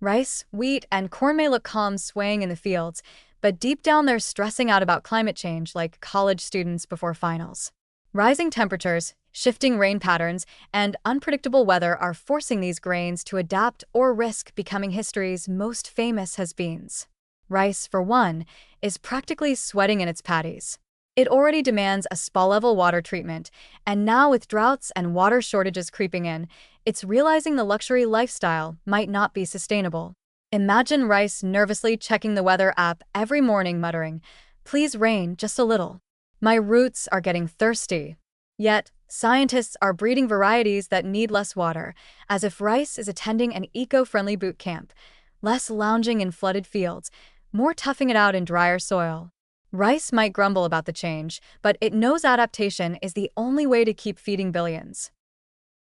Rice, wheat, and corn may look calm swaying in the fields, but deep down they're stressing out about climate change like college students before finals. Rising temperatures, shifting rain patterns, and unpredictable weather are forcing these grains to adapt or risk becoming history's most famous has-beens. Rice, for one, is practically sweating in its paddies. It already demands a spa-level water treatment, and now with droughts and water shortages creeping in, it's realizing the luxury lifestyle might not be sustainable. Imagine Rice nervously checking the weather app every morning muttering, "Please rain just a little. My roots are getting thirsty." Yet, scientists are breeding varieties that need less water, as if rice is attending an eco-friendly boot camp, less lounging in flooded fields, more toughing it out in drier soil. Rice might grumble about the change, but it knows adaptation is the only way to keep feeding billions.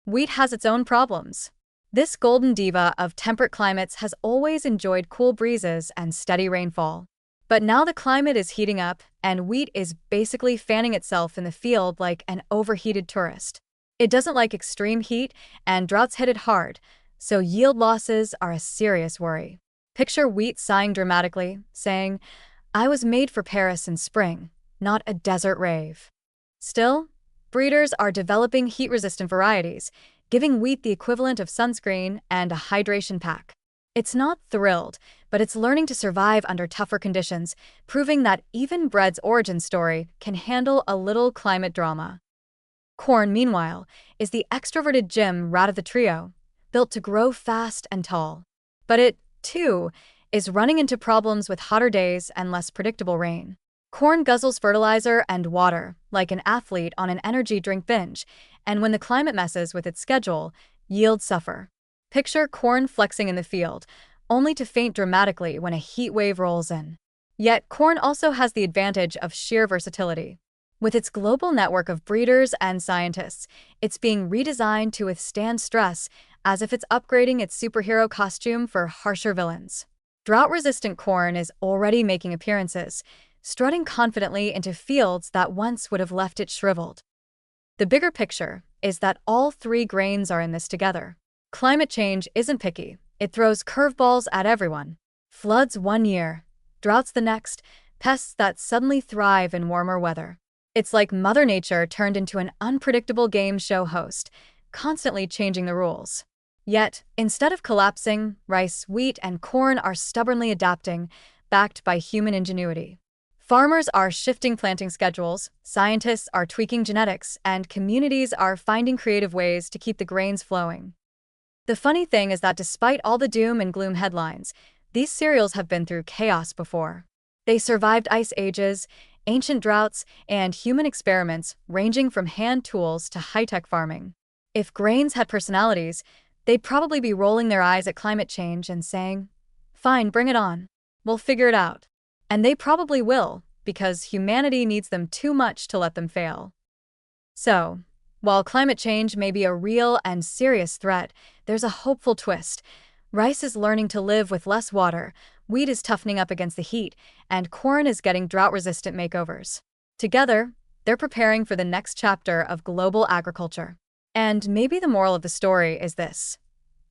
Wheat has its own problems. This golden diva of temperate climates has always enjoyed cool breezes and steady rainfall. But now the climate is heating up, and wheat is basically fanning itself in the field like an overheated tourist. It doesn't like extreme heat, and droughts hit it hard, so yield losses are a serious worry. Picture wheat sighing dramatically, saying, "I was made for Paris in spring, not a desert rave." Still, breeders are developing heat-resistant varieties, giving wheat the equivalent of sunscreen and a hydration pack. It's not thrilled, but it's learning to survive under tougher conditions, proving that even bread's origin story can handle a little climate drama. Corn, meanwhile, is the extroverted gym rat of the trio, built to grow fast and tall. But it, too, is running into problems with hotter days and less predictable rain. Corn guzzles fertilizer and water, like an athlete on an energy drink binge, and when the climate messes with its schedule, yields suffer. Picture corn flexing in the field, only to faint dramatically when a heat wave rolls in. Yet corn also has the advantage of sheer versatility. With its global network of breeders and scientists, it's being redesigned to withstand stress as if it's upgrading its superhero costume for harsher villains. Drought-resistant corn is already making appearances, strutting confidently into fields that once would have left it shriveled. The bigger picture is that all three grains are in this together. Climate change isn't picky. It throws curveballs at everyone. Floods one year, droughts the next, pests that suddenly thrive in warmer weather. It's like Mother Nature turned into an unpredictable game show host, constantly changing the rules. Yet, instead of collapsing, rice, wheat, and corn are stubbornly adapting, backed by human ingenuity. Farmers are shifting planting schedules, scientists are tweaking genetics, and communities are finding creative ways to keep the grains flowing. The funny thing is that despite all the doom and gloom headlines, these cereals have been through chaos before. They survived ice ages, ancient droughts, and human experiments ranging from hand tools to high-tech farming. If grains had personalities, they'd probably be rolling their eyes at climate change and saying, "Fine, bring it on. We'll figure it out." And they probably will, because humanity needs them too much to let them fail. So, while climate change may be a real and serious threat, there's a hopeful twist. Rice is learning to live with less water, wheat is toughening up against the heat, and corn is getting drought-resistant makeovers. Together, they're preparing for the next chapter of global agriculture. And maybe the moral of the story is this: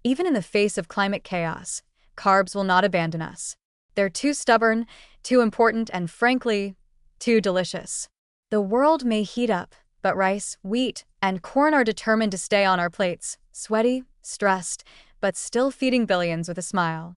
even in the face of climate chaos, carbs will not abandon us. They're too stubborn, too important, and frankly, too delicious. The world may heat up, but rice, wheat, and corn are determined to stay on our plates, sweaty, stressed, but still feeding billions with a smile.